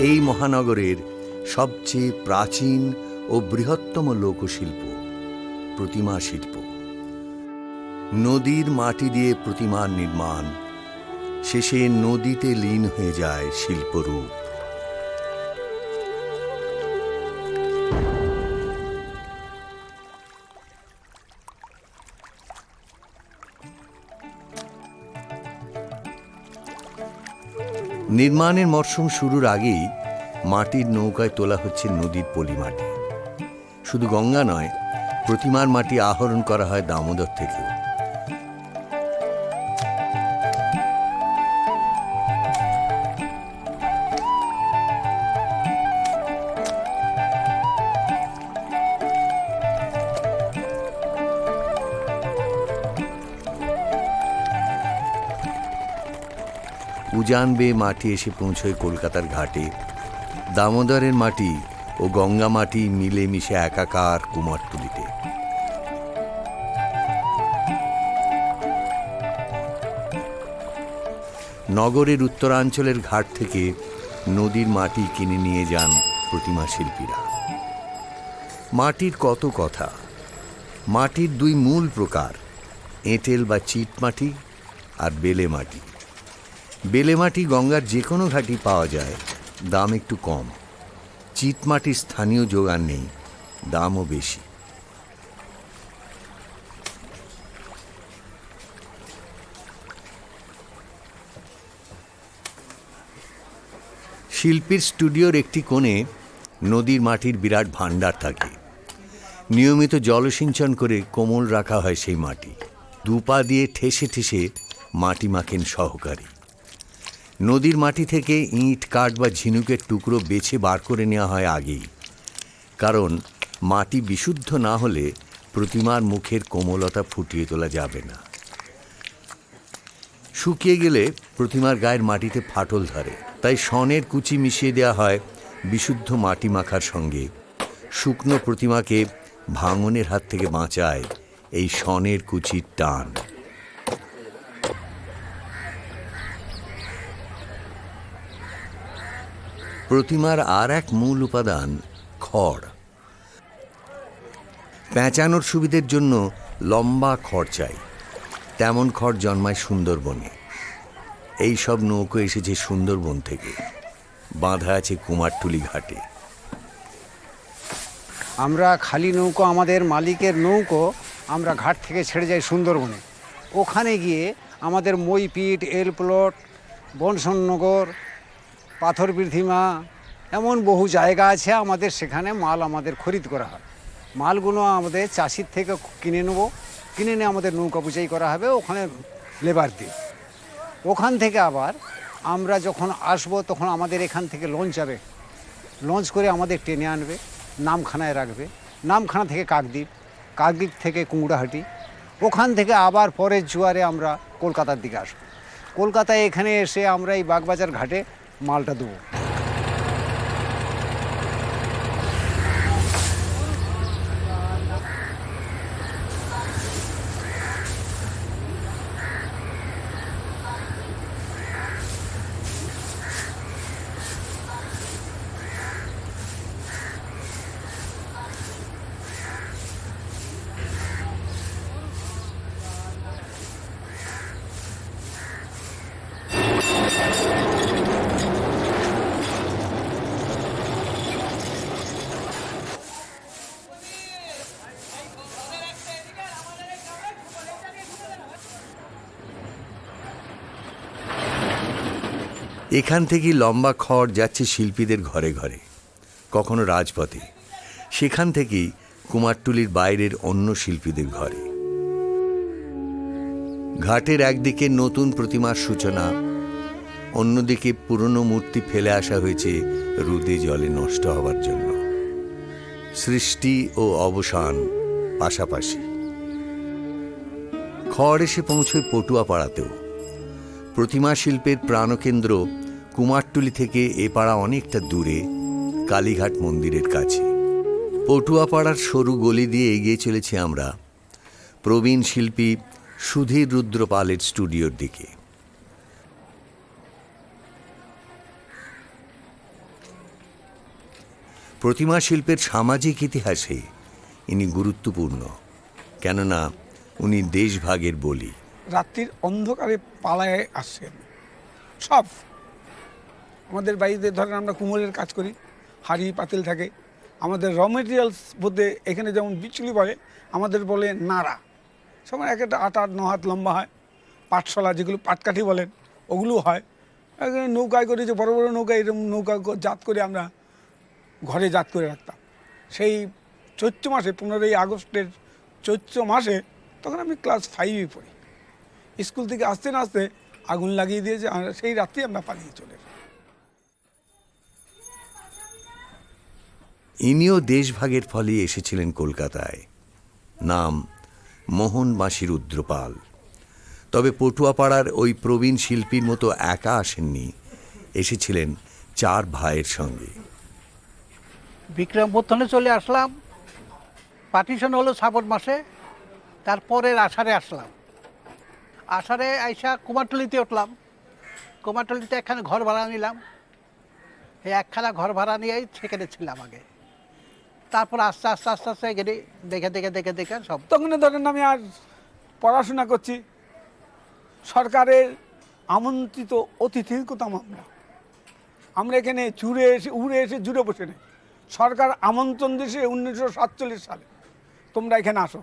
এই মহানগরের সবচেয়ে প্রাচীন ও বৃহত্তম লোকশিল্প প্রতিমা শিল্প। নদীর মাটি দিয়ে প্রতিমার নির্মাণ, শেষে নদীতে লীন হয়ে যায় শিল্পরূপ। নির্মাণের মরশুম শুরুর আগেই মাটির নৌকায় তোলা হচ্ছে নদীর পলি মাটি। শুধু গঙ্গা নয়, প্রতিমার মাটি আহরণ করা হয় দামোদর থেকেও। উজান বেয়ে মাটি এসে পৌঁছয় কলকাতার ঘাটে। দামোদরের মাটি ও গঙ্গা মাটি মিলেমিশে একাকার কুমারটুলিতে। নগরের উত্তরাঞ্চলের ঘাট থেকে নদীর মাটি কিনে নিয়ে যান প্রতিমা শিল্পীরা। মাটির কত কথা। মাটির দুই মূল প্রকার, এঁটেল বা চিট মাটি আর বেলে মাটি। বেলে মাটি গঙ্গার যে কোনো ঘাটি পাওয়া যায়, দাম একটু কম। চিট মাটির স্থানীয় জোগান নেই, দামও বেশি। শিল্পীর স্টুডিওর একটি কোণে নদীর মাটির বিরাট ভাণ্ডার থাকে। নিয়মিত জলসিঞ্চন করে কোমল রাখা হয় সেই মাটি। দুপা দিয়ে ঠেসে ঠেসে মাটি মাখেন সহকারী। নদীর মাটি থেকে ইট, কাঠ বা ঝিনুকের টুকরো বেছে বার করে নেওয়া হয় আগেই, কারণ মাটি বিশুদ্ধ না হলে প্রতিমার মুখের কোমলতা ফুটিয়ে তোলা যাবে না। শুকিয়ে গেলে প্রতিমার গায়ের মাটিতে ফাটল ধরে, তাই শনের কুচি মিশিয়ে দেওয়া হয় বিশুদ্ধ মাটি মাখার সঙ্গে। শুকনো প্রতিমাকে ভাঙনের হাত থেকে বাঁচায় এই শনের কুচির টান। প্রতিমার আর এক মূল উপাদান খড়। পেঁচানোর সুবিধের জন্য লম্বা খড় চাই। তেমন খড় জন্মায় সুন্দরবনে। এই সব নৌকো এসেছে সুন্দরবন থেকে, বাঁধা আছে কুমারটুলি ঘাটে। আমরা খালি নৌকো, আমাদের মালিকের নৌকো, আমরা ঘাট থেকে ছেড়ে যাই সুন্দরবনে। ওখানে গিয়ে আমাদের মইপিট, এলপ্লট, বনসননগর, পাথর পৃথিমা, এমন বহু জায়গা আছে আমাদের, সেখানে মাল আমাদের খরিদ করা হয়। মালগুলো আমাদের চাষির থেকে কিনে নেব, কিনে নিয়ে আমাদের নৌকা বুঝাই করা হবে ওখানে লেবার দিয়ে। ওখান থেকে আবার আমরা যখন আসব তখন আমাদের এখান থেকে লঞ্চ যাবে, লঞ্চ করে আমাদের টেনে আনবে, নামখানায় রাখবে। নামখানা থেকে কাকদ্বীপ, কাকদ্বীপ থেকে কুমড়াহাটি, ওখান থেকে আবার পরের জোয়ারে আমরা কলকাতার দিকে আসব। কলকাতায় এখানে এসে আমরা এই বাগবাজার ঘাটে মালটা দেবো। এখান থেকেই লম্বা খড় যাচ্ছে শিল্পীদের ঘরে ঘরে, কখনো রাজপথে। সেখান থেকেই কুমারটুলির বাইরের অন্য শিল্পীদের ঘরে। ঘাটের একদিকে নতুন প্রতিমার সূচনা, অন্যদিকে পুরনো মূর্তি ফেলে আসা হয়েছে রোদে জলে নষ্ট হবার জন্য। সৃষ্টি ও অবসান পাশাপাশি। খড় এসে পৌঁছয় পটুয়াপাড়াতেও। প্রতিমা শিল্পের প্রাণকেন্দ্র কুমারটুলি থেকে এ পাড়া অনেকটা দূরে, কালীঘাট মন্দিরের কাছে। পটুয়াপাড়ার সরু গলি দিয়ে এগিয়ে চলেছি আমরা প্রবীণ শিল্পী সুধীর রুদ্রপালের স্টুডিওর দিকে। প্রতিমা শিল্পের সামাজিক ইতিহাসে ইনি গুরুত্বপূর্ণ, কেননা উনি দেশভাগের বলি। রাত্রির অন্ধকারে পালায় আসছেন সব। আমাদের বাড়িতে ধরেন আমরা কুমোরের কাজ করি, হাঁড়ি পাতিল থাকে। আমাদের র মেটেরিয়ালস বলতে এখানে যেমন বিচুলি বলে, আমাদের বলে নাড়া। সময় এক একটা 8-9 হাত লম্বা হয়। পাটশলা, যেগুলো পাটকাঠি বলেন, ওগুলো হয়। নৌকায় করে, যে বড় বড় নৌকা, এরকম নৌকা জাত করে আমরা ঘরে জাত করে রাখতাম। সেই চৈত্র মাসে, 15ই আগস্টের চৈত্র মাসে, তখন আমি ক্লাস 5-এ পড়ি। স্কুল থেকে আসতে না আসতে আগুন লাগিয়ে দিয়েছে, আর সেই রাত্রি আমরা পালিয়ে চলে যাই। ইনিও দেশভাগের ফলে এসেছিলেন কলকাতায়। নাম মোহন বাঁশি রুদ্রপাল। তবে পটুয়াপাড়ার ওই প্রবীণ শিল্পীর মতো একা আসেননি, এসেছিলেন 4 ভাইয়ের সঙ্গে। বিক্রমবর্ধনে চলে আসলাম, পার্টিশন হলো শ্রাবণ মাসে, তারপরের আষাঢ়ে আসলাম। আষাঢ়ে আইসা কুমারটুলিতে উঠলাম। কুমারটুলিতে একখানে ঘর ভাড়া নিলাম। এই একখানা ঘর ভাড়া নিয়েই সেখানে ছিলাম আগে। তারপর আস্তে আস্তে আস্তে আস্তে এখানে দেখে দেখে দেখে দেখে সব। তখন ধরেন আমি আর পড়াশোনা করছি, সরকারের আমন্ত্রিত অতিথির কোথাও আমরা এখানে উড়ে এসে জুড়ে বসে নেই। সরকার আমন্ত্রণ দিয়েছে 1947 সালে, তোমরা এখানে আসো।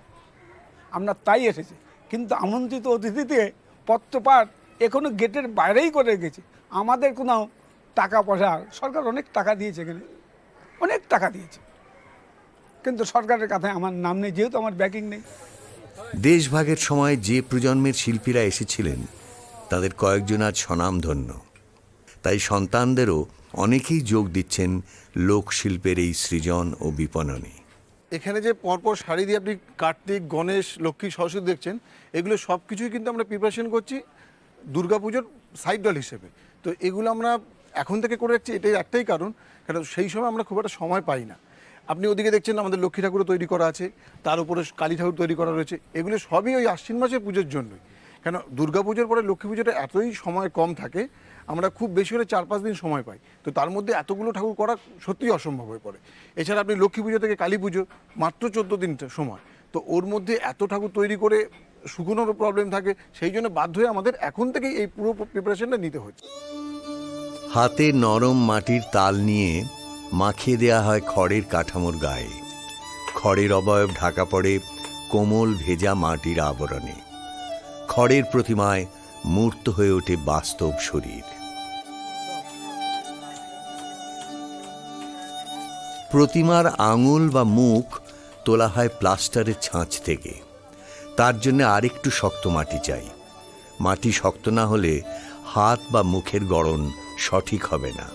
আমরা তাই এসেছি, কিন্তু আমন্ত্রিত অতিথিতে পত্রপাঠ এখনো গেটের বাইরেই করে গেছি। আমাদের কোনো টাকা পয়সা, সরকার অনেক টাকা দিয়েছে, এখানে অনেক টাকা দিয়েছে, কিন্তু সরকারের কথায় আমার নাম নেই, যেহেতু আমার ব্যাকিং নেই। দেশভাগের সময় যে প্রজন্মের শিল্পীরা এসেছিলেন তাদের কয়েকজন আজ স্বনামধন্য। তাই সন্তানদেরও অনেকেই যোগ দিচ্ছেন লোকশিল্পের এই সৃজন ও বিপণনে। এখানে যে পরপর সারি দিয়ে আপনি কার্তিক, গণেশ, লক্ষ্মী, সরস্বতী দেখছেন, এগুলো সব কিছুই কিন্তু আমরা প্রিপারেশন করছি দুর্গাপুজোর সাইড ডল হিসেবে। তো এগুলো আমরা এখন থেকে করে রাখছি, এটাই একটাই কারণ সেই সময় আমরা খুব একটা সময় পাই না। আপনি ওদিকে দেখছেন আমাদের লক্ষ্মী ঠাকুরও তৈরি করা আছে, তার উপরে কালী ঠাকুর তৈরি করা রয়েছে। এগুলো সবই ওই আশ্বিন মাসের পুজোর জন্যই। কেন দুর্গাপুজোর পরে লক্ষ্মী পুজোটা এতই সময় কম থাকে, আমরা খুব বেশি হলে 4-5 দিন সময় পাই। তো তার মধ্যে এতগুলো ঠাকুর করা সত্যিই অসম্ভব হয়ে পড়ে। এছাড়া আপনি লক্ষ্মী পুজো থেকে কালী পুজো মাত্র 14 দিন সময়, তো ওর মধ্যে এত ঠাকুর তৈরি করে শুকনোরও প্রবলেম থাকে। সেই জন্য বাধ্য হয়ে আমাদের এখন থেকেই এই পুরো প্রিপারেশনটা নিতে হচ্ছে। হাতে নরম মাটির তাল নিয়ে মাখিয়ে দেয়া হয় খড়ের কাঠামোর গায়ে। খড়ের অবয়ব ঢাকা পড়ে কোমল ভেজা মাটির আবরণে। খড়ের প্রতিমায় মূর্ত হয়ে ওঠে বাস্তব শরীর। প্রতিমার আঙুল বা মুখ তোলা হয় প্লাস্টারের ছাঁচ থেকে। তার জন্য আরেকটু শক্ত মাটি চাই। মাটি শক্ত না হলে হাত বা মুখের গড়ন সঠিক হবে না।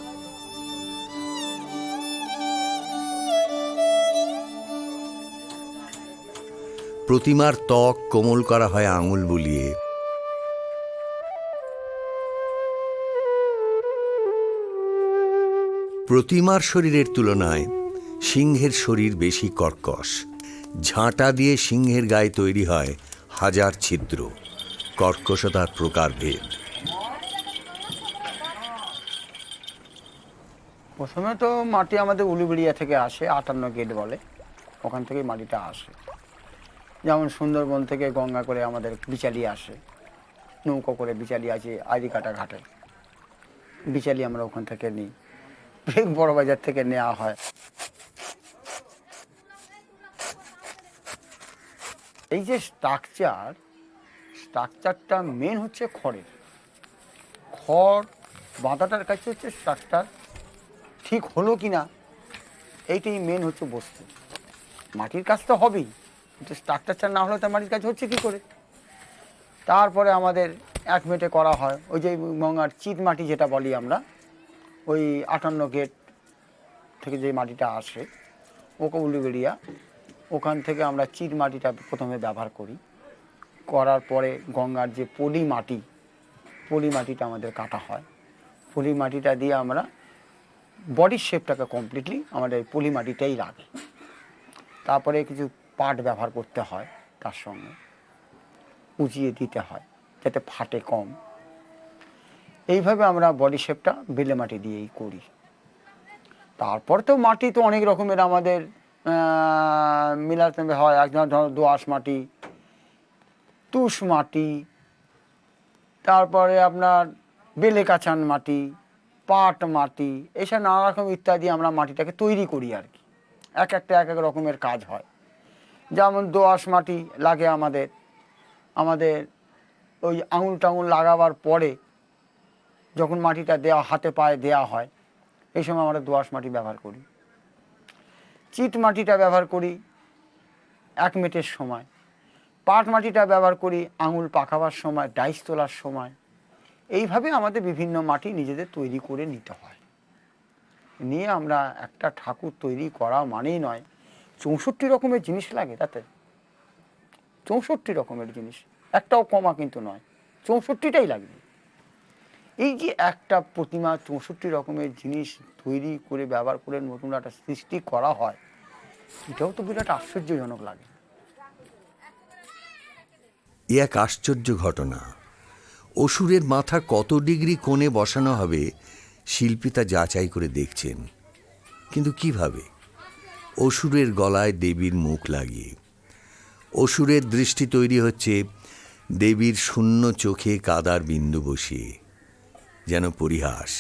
প্রতিমার ত্বক কোমল করা হয় আঙুল বুলিয়ে। প্রতিমার শরীরের তুলনায় সিংহের শরীর বেশি কর্কশ। ঝাঁটা দিয়ে সিংহের গায়ে তৈরি হয় হাজার ছিদ্র। কর্কশতার প্রকারভেদ। প্রথমে তো মাটি আমাদের উলুবেড়িয়া থেকে আসে, 58 গেট বলে, ওখান থেকে মাটিটা আসে। যেমন সুন্দরবন থেকে গঙ্গা করে আমাদের বিচালি আসে, নৌকো করে বিচালি আছে আইরিকাটা ঘাটে, বিচালি আমরা ওখান থেকে নিই। বড় বাজার থেকে নেওয়া হয়। এই যে স্ট্রাকচারটা মেন হচ্ছে খড়ের। খড় বাঁধাটার কাছে হচ্ছে স্ট্রাকচার ঠিক হলো কি না, এইটাই মেন হচ্ছে বস্তু। মাটির কাজ তো হবেই, কিন্তু স্ট্রাকচারটা না হলে তার মাটির কাজ হচ্ছে কী করে। তারপরে আমাদের 1 মেটে করা হয় ওই যে গঙ্গার চিত মাটি যেটা বলি আমরা, ওই 58 গেট থেকে যে মাটিটা আসে, ওকে উলুবেড়িয়া, ওখান থেকে আমরা চিত মাটিটা প্রথমে ব্যবহার করি। করার পরে গঙ্গার যে পলি মাটিটা আমাদের কাটা হয়। পলি মাটিটা দিয়ে আমরা বডির শেপটাকে কমপ্লিটলি আমাদের এই পলি মাটিটাই লাগে। তারপরে কিছু পাট ব্যবহার করতে হয়, তার সঙ্গে উঁচিয়ে দিতে হয় যাতে ফাটে কম। এইভাবে আমরা বডি শেপটা বেলে মাটি দিয়েই করি। তারপর তো মাটি তো অনেক রকমের আমাদের মিলাতে হয়। একজন ধরো দোআঁশ মাটি, তুষ মাটি, তারপরে আপনার বেলে কাঁচান মাটি, পাট মাটি, এসব নানা রকম ইত্যাদি আমরা মাটিটাকে তৈরি করি আর কি। এক একটা এক এক রকমের কাজ হয়। যেমন দোআঁশ মাটি লাগে আমাদের ওই আঙুল টাঙুল লাগাবার পরে যখন মাটিটা দেওয়া হাতে পায়ে দেওয়া হয়, এই সময় আমরা দোআঁশ মাটি ব্যবহার করি। চিট মাটিটা ব্যবহার করি এক মেটের সময়। পাট মাটিটা ব্যবহার করি আঙুল পাকাবার সময়, ডাইস তোলার সময়। এইভাবে আমাদের বিভিন্ন মাটি নিজেদের তৈরি করে নিতে হয়। নিয়ে আমরা একটা ঠাকুর তৈরি করা মানেই নয় 64 রকমের জিনিস লাগে তাতে। 64 রকমের জিনিস, একটাও কমা কিন্তু নয়, 64টাই লাগবে। এই যে একটা প্রতিমা 64 রকমের জিনিস তৈরি করে ব্যবহার করে নতুন একটা সৃষ্টি করা হয়, এটাও তো বিরাট আশ্চর্যজনক লাগে। এ এক আশ্চর্য ঘটনা। অসুরের মাথা কত ডিগ্রি কোণে বসানো হবে শিল্পী তা যাচাই করে দেখছেন। কিন্তু কিভাবে? অসুরের গলায় দেবীর মুখ লাগিয়ে। অসুরের দৃষ্টি তৈরি হচ্ছে দেবীর শূন্য চোখে কাদার বিন্দু বসিয়ে, যেন পরিহাস।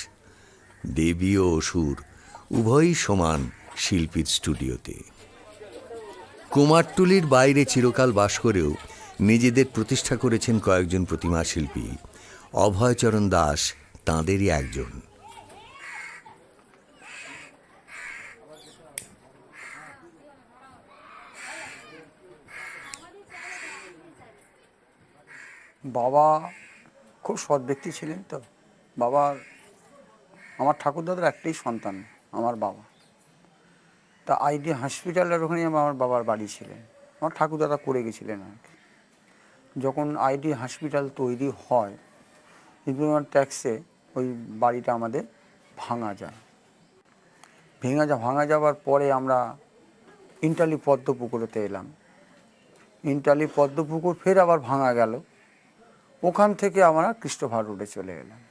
দেবী ও অসুর উভয়ই সমান শিল্পীর স্টুডিওতে। কুমারটুলির বাইরে চিরকাল বাস করেও নিজেদের প্রতিষ্ঠা করেছেন কয়েকজন প্রতিমা শিল্পী। অভয়চরণ দাস তাঁদেরই একজন। বাবা খুব সৎ ব্যক্তি ছিলেন তো। আমার ঠাকুরদাদার একটাই সন্তান আমার বাবা। তা আইডি হসপিটালের ওখানে আমার বাবার বাড়ি ছিলেন। আমার ঠাকুরদাদা করে গেছিলেন আর কি। যখন আইডি হসপিটাল তৈরি হয়, ইমপ্লয়মেন্ট ট্যাক্সে ওই বাড়িটা আমাদের ভাঙা যায়। ভাঙা যাওয়ার পরে আমরা ইন্টালি পদ্মপুকুরেতে এলাম। ইন্টালি পদ্মপুকুর ফের আবার ভাঙা গেল। ওখান থেকে আমরা কৃষ্ণভার রোডে চলে এলাম।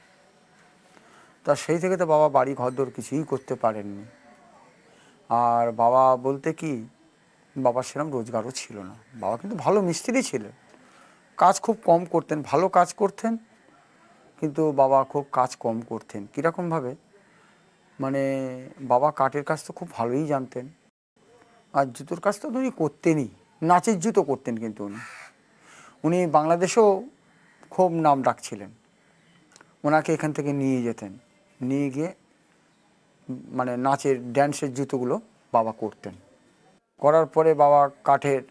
তা সেই থেকে তো বাবা বাড়ি ঘরদোর কিছুই করতে পারেননি। আর বাবা বলতে কি, বাবার সেরকম রোজগারও ছিল না। বাবা কিন্তু ভালো মিস্ত্রি ছিলেন, কাজ খুব কম করতেন, ভালো কাজ করতেন, কিন্তু বাবা খুব কাজ কম করতেন। কীরকমভাবে, মানে বাবা কাঠের কাজ তো খুব ভালোই জানতেন, আর জুতোর কাজ তো উনি করতেনই। নাচের জুতো করতেন কিন্তু উনি বাংলাদেশেও খুব নাম ডাকছিলেন। ওনাকে এখান থেকে নিয়ে যেতেন, নিয়ে গিয়ে মানে নাচের ড্যান্সের জুতোগুলো বাবা করতেন। করার পরে বাবা কাঠের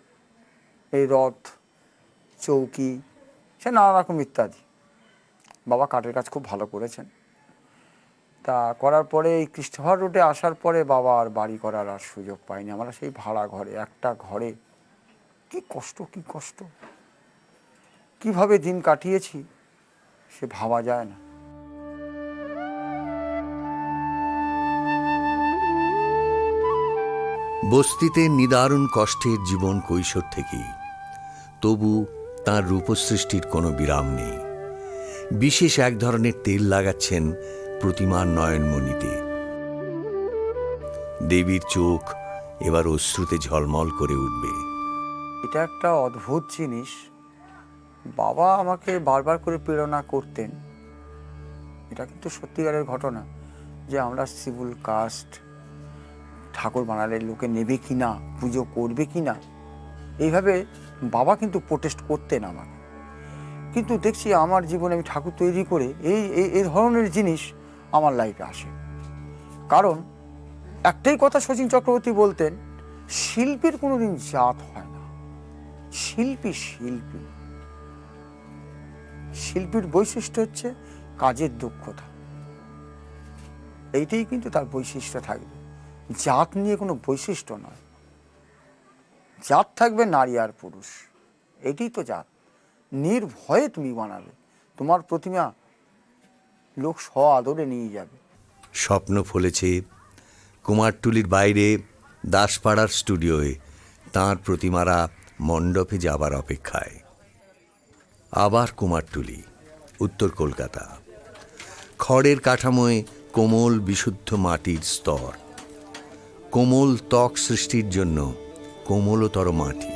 এই রথ, চৌকি, সে নানা রকম ইত্যাদি, বাবা কাঠের কাজ খুব ভালো করেছেন। তা করার পরে এই কৃষ্ণভার রোডে আসার পরে বাবা আর বাড়ি করার আর সুযোগ পাইনি। আমরা সেই ভাড়া ঘরে, একটা ঘরে কি কষ্ট কিভাবে দিন কাটিয়েছি সে ভাবা যায় না। বস্তিতে নিদারুণ কষ্টের জীবন কৈশোর থেকেই। তবু তাঁর রূপসৃষ্টির কোনো বিরাম নেই। বিশেষ এক ধরনের তেল লাগাচ্ছেন প্রতিমার নয়নমণিতে। দেবীর চোখ এবার অশ্রুতে ঝলমল করে উঠবে। এটা একটা অদ্ভুত জিনিস। বাবা আমাকে বারবার করে প্রেরণা করতেন, এটা কিন্তু সত্যিকারের ঘটনা, যে আমরা শিডিউল কাস্ট, ঠাকুর বানালে লোকে নেবে কি না, পুজো করবে কি না, এইভাবে বাবা কিন্তু প্রোটেস্ট করতেন আমাকে। কিন্তু দেখছি আমার জীবনে আমি ঠাকুর তৈরি করে এই ধরনের জিনিস আমার লাইফে আসে। কারণ একটাই কথা শচীন চক্রবর্তী বলতেন, শিল্পীর কোনোদিন জাত হয় না। শিল্পীর বৈশিষ্ট্য হচ্ছে কাজের দক্ষতা, এইটাই কিন্তু তার বৈশিষ্ট্য থাকবে। জাত নিয়ে কোনো বৈশিষ্ট্য নয়। জাত থাকবে নারী আর পুরুষ, এটাই তো জাত। নির্ভয়ে তুমি বানাবে, তোমার প্রতিমা লোক আদরে নিয়ে যাবে। স্বপ্ন ফলেছে কুমারটুলির বাইরে দাসপাড়ার স্টুডিওয়ে তাঁর প্রতিমারা মণ্ডপে যাবার অপেক্ষায়। আবার কুমারটুলি, উত্তর কলকাতা। খড়ের কাঠামোয় কোমল বিশুদ্ধ মাটির স্তর, কোমল ত্বক সৃষ্টির জন্য কোমলতর মাটি।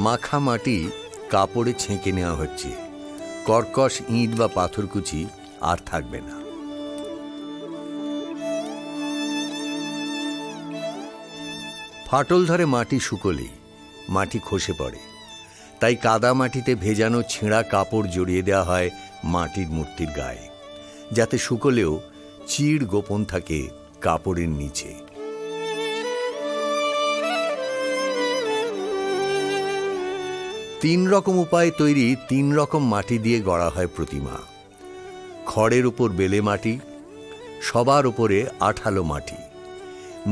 মাখা মাটি কাপড়ে ছেঁকে নেওয়া হচ্ছে, কর্কশ ইট বা পাথরকুচি আর থাকবে না। ফাটল ধরে মাটি শুকোলেই মাটি খসে পড়ে, তাই কাদা মাটিতে ভেজানো ছেঁড়া কাপড় জড়িয়ে দেওয়া হয় মাটির মূর্তির গায়ে, যাতে শুকোলেও চিড় গোপন থাকে কাপড়ের নিচে। তিন রকম উপায়ে তৈরি 3 রকম মাটি দিয়ে গড়া হয় প্রতিমা। খড়ের উপর বেলে মাটি, সবার উপরে আঠালো মাটি।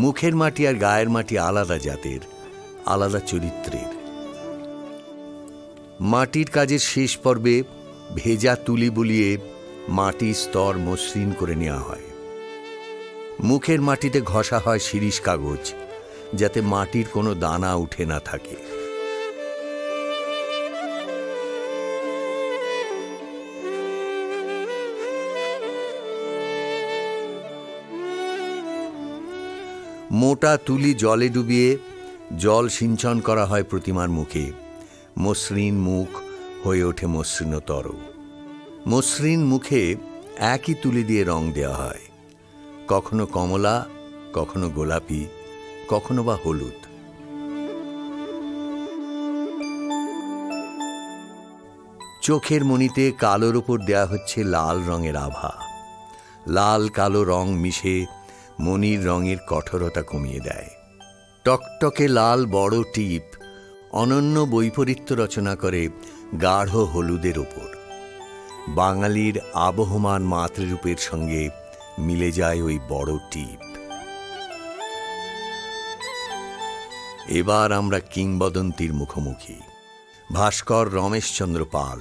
মুখের মাটি আর গায়ের মাটি আলাদা জাতের, আলাদা চরিত্রের। মাটির কাজের শেষ পর্বে ভেজা তুলি বুলিয়ে মাটির স্তর মসৃণ করে নেওয়া হয়। মুখের মাটিতে ঘষা হয় শিরিষ কাগজ, যাতে মাটির কোনো দানা উঠে না থাকে। মোটা তুলি জলে ডুবিয়ে জল সিঞ্চন করা হয় প্রতিমার মুখে। মসৃণ মুখ হয়ে ওঠে মসৃণতর। মসৃণ মুখে একই তুলি দিয়ে রং দেওয়া হয়, কখনো কমলা, কখনো গোলাপি, কখনো বা হলুদ। চোখের মণিতে কালোর উপর দেয়া হচ্ছে লাল রঙের আভা। লাল কালো রং মিশে মণির রঙের কঠোরতা কমিয়ে দেয়। টকটকে লাল বড় টিপ অনন্য বৈপরীত্য রচনা করে গাঢ় হলুদের ওপর। বাঙালির আবহমান মাতৃরূপের সঙ্গে মিলে যায় ওই বড় টিপ। এবার আমরা কিংবদন্তির মুখোমুখি। ভাস্কর রমেশচন্দ্র পাল।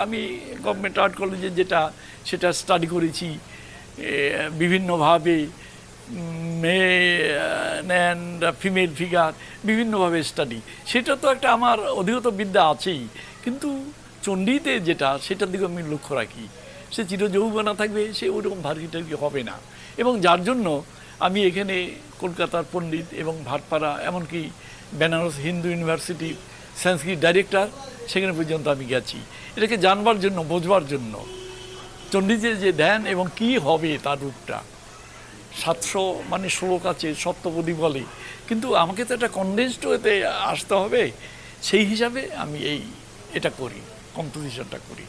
আমি গভর্নমেন্ট আর্ট কলেজে সেটা স্টাডি করেছি বিভিন্নভাবে, মেয়ে অ্যান্ড ফিমেল ফিগার বিভিন্নভাবে স্টাডি। সেটা তো একটা আমার অধিগত বিদ্যা আছেই, কিন্তু চণ্ডীতে সেটার দিকে আমি লক্ষ্য রাখি। সে চিরযৌবনা থাকবে, সে ওরকম ভার্গিটার্গি হবে না। এবং যার জন্য আমি এখানে কলকাতার পণ্ডিত এবং ভাটপাড়া, এমনকি বেনারস হিন্দু ইউনিভার্সিটির সংস্কৃত ডাইরেক্টর, সেখানে পর্যন্ত আমি গেছি এটাকে জানবার জন্য, বোঝবার জন্য। চণ্ডীতে যে ধ্যান এবং কি হবে তার রূপটা 700 শ্লোক আছে, সপ্তপদী বলে, কিন্তু আমাকে তো একটা কনডেন্সড ওয়েতে আসতে হবে। সেই হিসাবে আমি এটা করি, কম্পোজিশনটা করি।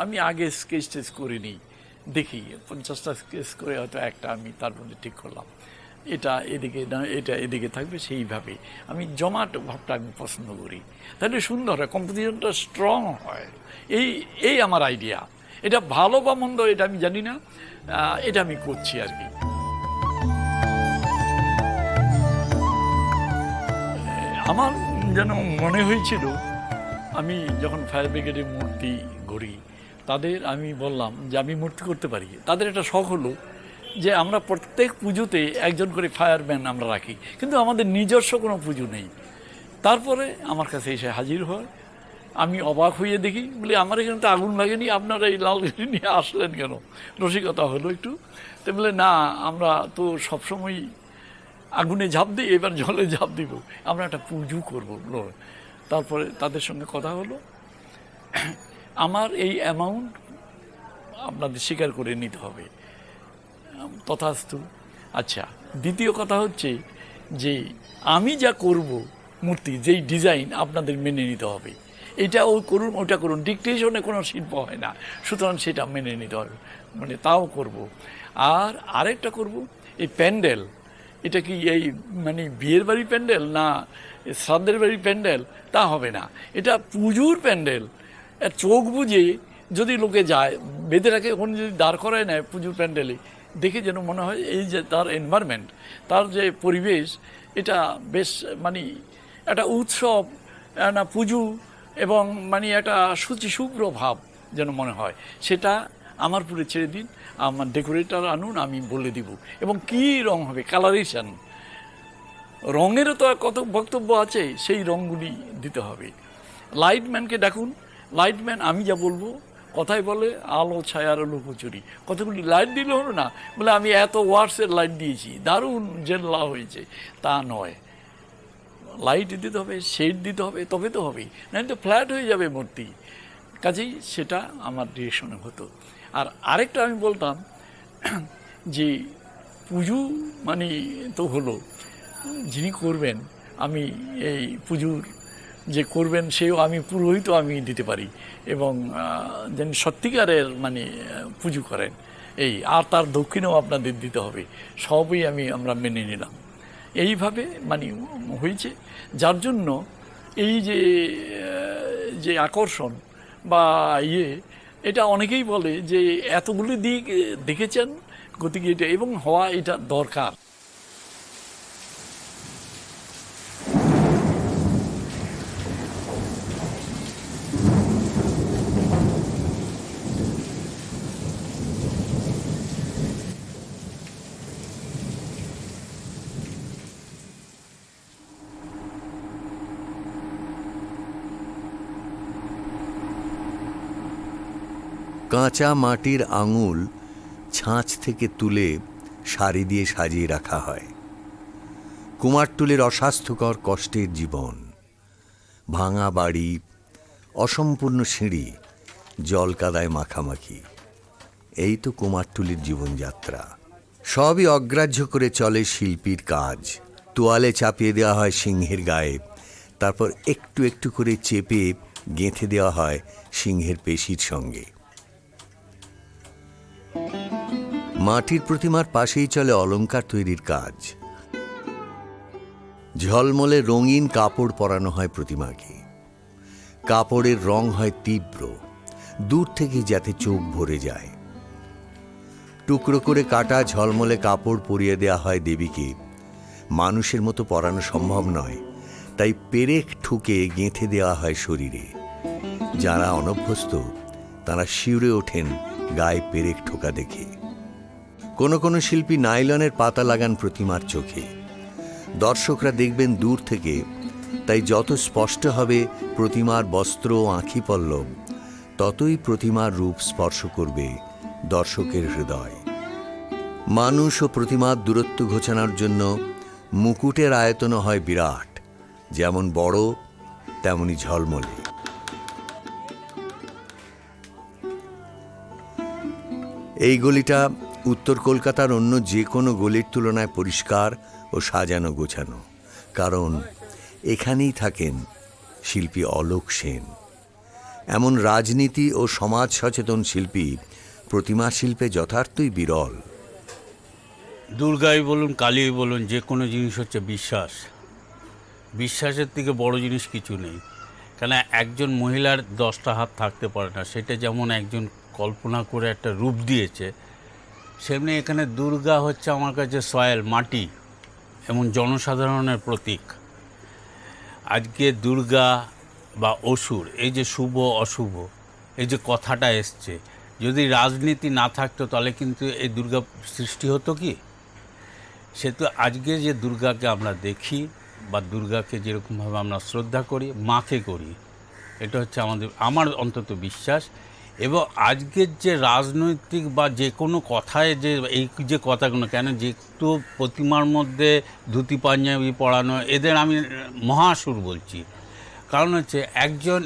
আমি আগে স্কেচ টেচ করিনি, দেখি 50টা স্কেচ করে হয়তো একটা আমি তার মধ্যে ঠিক করলাম, এটা এদিকে না, এটা এদিকে থাকবে। সেইভাবে আমি জমাট ভাবটা আমি পছন্দ করি, তাহলে সুন্দর হয়, কম্পোজিশনটা স্ট্রং হয়। এই আমার আইডিয়া। এটা ভালো বা মন্দ এটা আমি জানি না, এটা আমি করছি আর কি। আমার যেন মনে হয়েছিল, আমি যখন ফায়ার ব্রিগেডের মূর্তি গড়ি, তাদের আমি বললাম যে আমি মূর্তি করতে পারি। তাদের একটা শখ হলো যে আমরা প্রত্যেক পুজোতে একজন করে ফায়ারম্যান আমরা রাখি, কিন্তু আমাদের নিজস্ব কোনো পুজো নেই। তারপরে আমার কাছে এসে হাজির হয়, আমি অবাক হয়ে দেখি, বলি আমার এখানে তো আগুন লাগেনি, আপনারা এই লালগিরি নিয়ে আসলেন কেন? রসিকতা হলো একটু। তো বলে না, আমরা তো সবসময় আগুনে ঝাঁপ দিই, এবার জলে ঝাঁপ দিব, আমরা একটা পুজো করবো। তারপরে তাদের সঙ্গে কথা হলো, আমার এই অ্যামাউন্ট আপনাদের স্বীকার করে নিতে হবে। তথাস্তু। আচ্ছা, দ্বিতীয় কথা হচ্ছে যে আমি যা করব মূর্তি, যেই ডিজাইন আপনাদের মেনে নিতে হবে। এটা ও করুন, ওটা করুন, ডিকটেশনে কোনো শিল্প হয় না, সুতরাং সেটা মেনে নিতে হবে, মানে তাও করব। আর আরেকটা করব, এই প্যান্ডেল, এটা কি এই মানে বিয়ের বাড়ির প্যান্ডেল না শ্রাদ্ধের বাড়ির প্যান্ডেল, তা হবে না, এটা পুজোর প্যান্ডেল। চোখ বুঝে যদি লোকে যায়, বেঁধে রাখে, ওখানে যদি দাঁড় করায় নেয় পুজোর প্যান্ডেলে, দেখে যেন মনে হয় এই যে তার এনভায়রনমেন্ট, তার যে পরিবেশ, এটা বেশ মানে একটা উৎসব, একটা পুজো, এবং মানে একটা শুভ্র ভাব যেন মনে হয়। সেটা আমার পুরে ছেড়ে দিন, আমার ডেকোরেটর আনুন, আমি বলে দিব। এবং কি রং হবে, কালারেশন, রঙেরও তো কত বক্তব্য আছে, সেই রঙগুলি দিতে হবে। লাইটম্যানকে ডাকুন, লাইটম্যান আমি যা বলবো, কথাই বলে আলো ছায়ার লুকোচুরি, কতগুলি লাইট দিলে হলো না, বলে আমি এত ওয়াটসের লাইট দিয়েছি, দারুণ জেল্লা হয়েছে, তা নয়। লাইট দিতে হবে, শেড দিতে হবে, তবে তো হবেই, নাহলে তো ফ্ল্যাট হয়ে যাবে মূর্তি। কাজেই সেটা আমার ডিরেকশনে হতো। আর আরেকটা আমি বলতাম যে পুজো মানে তো হলো, যিনি করবেন, আমি এই পুজোর যে করবেন সেও আমি পুরোহিত আমি দিতে পারি, এবং যেন সত্যিকারের মানে পুজো করেন, এই আর তার দক্ষিণেও আপনাদের দিতে হবে, সবই আমরা মেনে নিলাম। এইভাবে মানে হয়েছে, যার জন্য এই যে আকর্ষণ বা এটা অনেকেই বলে যে এতগুলি দিক দেখেছেন, গতিকে এটা এবং হওয়া এটা দরকার। কাঁচা মাটির আঙুল ছাঁচ থেকে তুলে সারি দিয়ে সাজিয়ে রাখা হয়। কুমারটুলির অস্বাস্থ্যকর কষ্টের জীবন, ভাঙা বাড়ি, অসম্পূর্ণ সিঁড়ি, জল কাদায় মাখামাখি, এই তো কুমারটুলির জীবনযাত্রা। সবই অগ্রাহ্য করে চলে শিল্পীর কাজ। তোয়ালে চাপিয়ে দেওয়া হয় সিংহের গায়ে, তারপর একটু একটু করে চেপে গেঁথে দেওয়া হয় সিংহের পেশির সঙ্গে। মাটির প্রতিমার পাশেই চলে অলংকার তৈরির কাজ। ঝলমলে রঙিন কাপড় পরানো হয় প্রতিমাকে। কাপড়ের রং হয় তীব্র, দূর থেকে যাতে চোখ ভরে যায়। টুকরো করে কাটা ঝলমলে কাপড় পরিয়ে দেয়া হয় দেবীকে। মানুষের মতো পরানো সম্ভব নয়, তাই পেরেক ঠুকে গেঁথে দেওয়া হয় শরীরে। যারা অনভ্যস্ত তারা শিউরে ওঠেন গায়ে পেরেক ঠোকা দেখে। কোনো কোনো শিল্পী নাইলনের পাতা লাগান প্রতিমার চোখে। দর্শকরা দেখবেন দূর থেকে, তাই যত স্পষ্ট হবে প্রতিমার বস্ত্র ও আঁখি পল্লব, ততই প্রতিমার রূপ স্পর্শ করবে দর্শকের হৃদয়। মানুষ ও প্রতিমার দূরত্ব ঘোচানোর জন্য মুকুটের আয়তনও হয় বিরাট, যেমন বড় তেমনি ঝলমলে। এই গলিটা উত্তর কলকাতার অন্য যে কোনো গলির তুলনায় পরিষ্কার ও সাজানো গোছানো, কারণ এখানেই থাকেন শিল্পী অলোক সেন। এমন রাজনীতি ও সমাজ সচেতন শিল্পী প্রতিমা শিল্পে যথার্থই বিরল। দুর্গাই বলুন, কালীই বলুন, যে কোনো জিনিস হচ্ছে বিশ্বাস। বিশ্বাসের থেকে বড় জিনিস কিছু নেই। কেন একজন মহিলার 10টা হাত থাকতে পারে না, সেটা যেমন একজন কল্পনা করে একটা রূপ দিয়েছে, সেমনি এখানে দুর্গা হচ্ছে আমার কাছে সয়েল, মাটি, এমন জনসাধারণের প্রতীক। আজকে দুর্গা বা অসুর, এই যে শুভ অশুভ, এই যে কথাটা এসছে, যদি রাজনীতি না থাকতো তাহলে কিন্তু এই দুর্গা সৃষ্টি হতো কি? সে তো আজকে যে দুর্গাকে আমরা দেখি বা দুর্গাকে যেরকমভাবে আমরা শ্রদ্ধা করি, মাকে করি, এটা হচ্ছে আমার অন্তত বিশ্বাস। এবং আজকের যে রাজনৈতিক বা যে কোনো কথায় যে এই যে কথাগুলো, কেন যেহেতু প্রতিমার মধ্যে ধুতি পাঞ্জাবি পরানো, এদের আমি মহাসুর বলছি। কারণ হচ্ছে একজন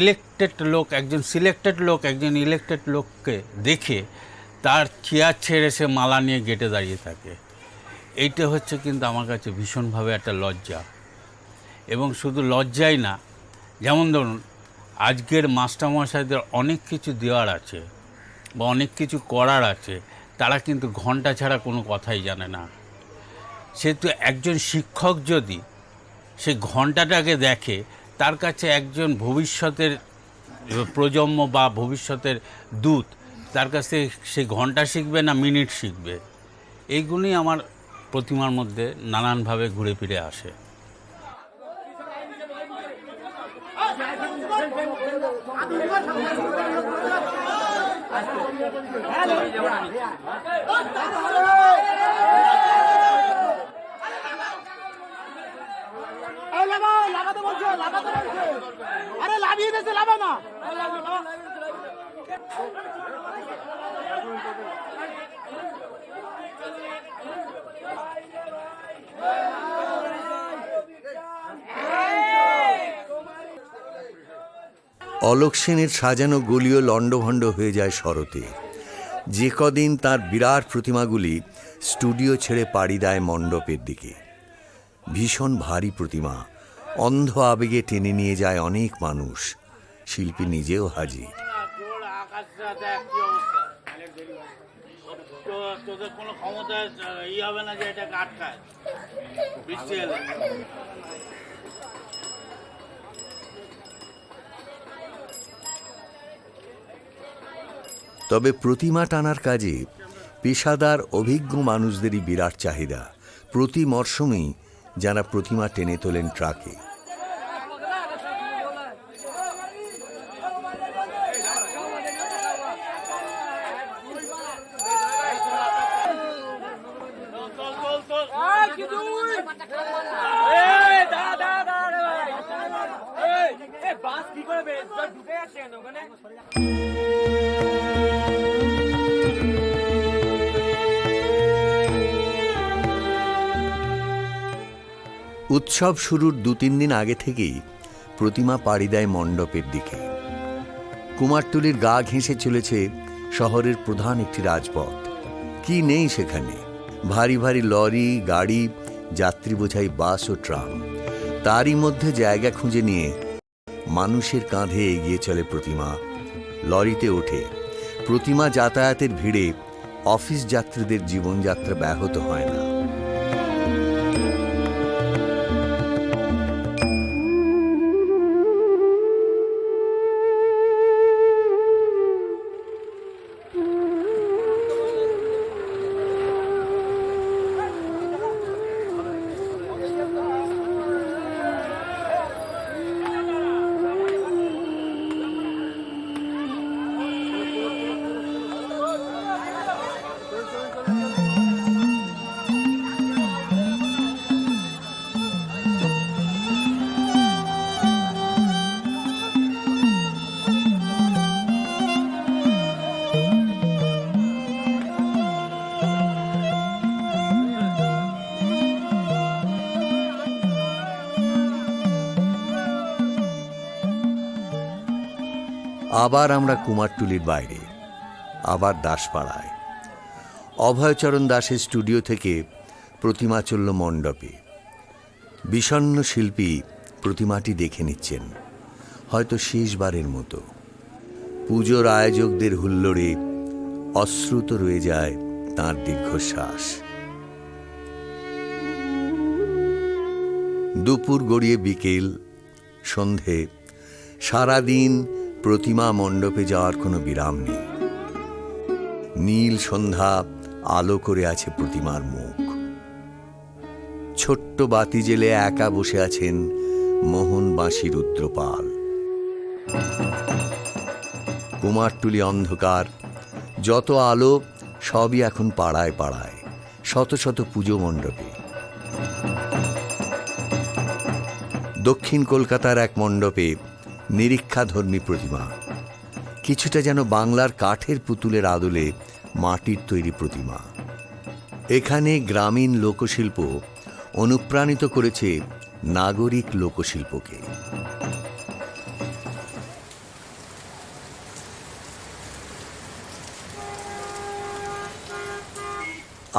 ইলেক্টেড লোক, একজন সিলেক্টেড লোক, একজন ইলেক্টেড লোককে দেখে তার চেয়ার ছেড়ে সে মালা নিয়ে গেটে দাঁড়িয়ে থাকে। এইটা হচ্ছে কিন্তু আমার কাছে ভীষণভাবে একটা লজ্জা। এবং শুধু লজ্জাই না, যেমন ধরুন আজকের মাস্টারমশাইদের অনেক কিছু দেওয়ার আছে বা অনেক কিছু করার আছে, তারা কিন্তু ঘন্টা ছাড়া কোনো কথাই জানে না। সেহেতু একজন শিক্ষক যদি সে ঘন্টাটাকে দেখে, তার কাছে একজন ভবিষ্যতের প্রজন্ম বা ভবিষ্যতের দূত, তার কাছে সে ঘন্টা শিখবে না মিনিট শিখবে। এইগুলি আমার প্রতিমার মধ্যে নানানভাবে ঘুরে ফিরে আসে। অলোক সেনের সাজানো গলিও লণ্ডভণ্ড হয়ে যায় শরতে। যে কদিন তার বিরাট প্রতিমাগুলি স্টুডিও ছেড়ে পাড়ি দেয় মণ্ডপের দিকে। ভীষণ ভারী প্রতিমা, অন্ধ আবেগে টেনে নিয়ে যায় অনেক মানুষ। শিল্পী নিজেও হাজির। তোদের কোনো ক্ষমতা হবে না যে এটাকে আটকায় বৃষ্টি এলে। তবে প্রতিমা টানার কাজে পেশাদার অভিজ্ঞ মানুষদেরই বিরাট চাহিদা। প্রতি মরশুমেই যারা প্রতিমা টেনে তোলেন ট্রাকে। উৎসব শুরুর 2-3 দিন আগে থেকেই প্রতিমা পাড়ি দেয় মণ্ডপের দিকে। কুমারটুলির গা ঘেঁষে চলেছে শহরের প্রধান একটি রাজপথ। কি নেই সেখানে? ভারী ভারী লরি, গাড়ি, যাত্রী বোঝাই বাস ও ট্রাম। তারই মধ্যে জায়গা খুঁজে নিয়ে মানুষের কাঁধে এগিয়ে চলে প্রতিমা। লরিতে ওঠে। প্রতিমা যাতায়াতের ভিড়ে অফিস যাত্রীদের জীবনযাত্রা ব্যাহত হয় না। আবার আমরা কুমারটুলির বাইরে, আবার দাসপাড়ায়। অভয়চরণ দাসের স্টুডিও থেকে প্রতিমা চলল মণ্ডপে। বিষণ্ণ শিল্পী প্রতিমাটি দেখে নিচ্ছেন, হয়তো শেষবারের মতো। পুজোর আয়োজকদের হুল্লোড়ে অশ্রুত রয়ে যায় তাঁর দীর্ঘশ্বাস। দুপুর গড়িয়ে বিকেল, সন্ধে, সারাদিন প্রতিমা মণ্ডপে যাওয়ার কোনো বিরাম নেই। নীল সন্ধ্যা আলো করে আছে প্রতিমার মুখ। ছোট্ট বাতি জেলে একা বসে আছেন মোহন বাঁশি রুদ্রপাল। কুমারটুলি অন্ধকার, যত আলো সবই এখন পাড়ায় পাড়ায়, শত শত পুজো মণ্ডপে। দক্ষিণ কলকাতার এক মণ্ডপে নিরীক্ষাধর্মী প্রতিমা, কিছুটা যেন বাংলার কাঠের পুতুলের আদলে মাটির তৈরি প্রতিমা। এখানে গ্রামীণ লোকশিল্প অনুপ্রাণিত করেছে নাগরিক লোকশিল্পকে।